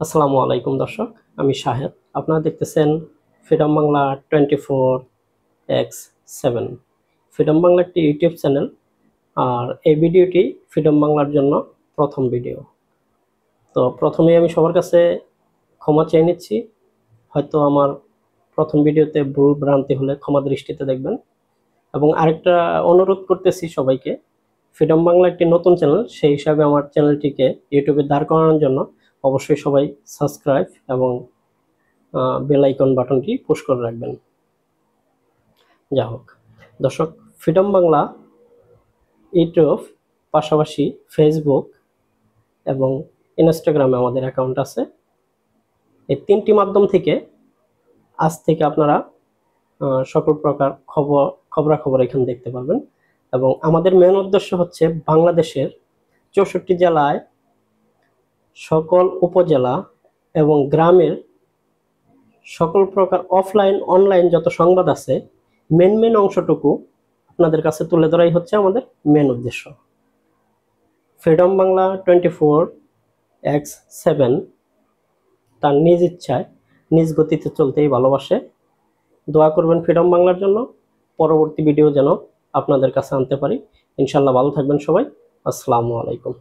আসসালামু আলাইকুম দর্শক, আমি শাহেদ। আপনারা দেখতেছেন freedom Bangla 24x7। Freedom Bangla একটি ইউটিউব চ্যানেল, আর এই ভিডিওটি ফ্রিডম বাংলার জন্য প্রথম ভিডিও। তো প্রথমেই আমি সবার কাছে ক্ষমা চেয়ে নিচ্ছি। হয়তো আমার প্রথম ভিডিওতে ভুল ভ্রান্তি হলে ক্ষমা দৃষ্টিতে দেখবেন। এবং আরেকটা অনুরোধ করতেছি সবাইকে, ফ্রিডম বাংলা একটি নতুন চ্যানেল, সেই হিসাবে আমার চ্যানেলটিকে ইউটিউবে দাঁড় করানোর জন্য অবশ্যই সবাই সাবস্ক্রাইব এবং বেল আইকন বাটনটি পুশ করে রাখবেন। যা হোক দর্শক, ফ্রিডম বাংলা ইউটিউব পাশাপাশি ফেসবুক এবং ইনস্টাগ্রামে আমাদের অ্যাকাউন্ট আছে। এই তিনটি মাধ্যম থেকে আজ থেকে আপনারা সকল প্রকার খবরাখবর এখানে দেখতে পারবেন। এবং আমাদের মেন উদ্দেশ্য হচ্ছে বাংলাদেশের 64 জেলায় সকল উপজেলা এবং গ্রামের সকল প্রকার অফলাইন অনলাইন যত সংবাদ আছে, মেন অংশটুকু আপনাদের কাছে তুলে ধরাই হচ্ছে আমাদের মেন উদ্দেশ্য। ফ্রিডম বাংলা 24x7 তার নিজ ইচ্ছায় নিজ গতিতে চলতেই ভালোবাসে। দোয়া করবেন ফ্রিডম বাংলার জন্য, পরবর্তী ভিডিও যেন আপনাদের কাছে আনতে পারি। ইনশাল্লাহ ভালো থাকবেন সবাই। আসসালামু আলাইকুম।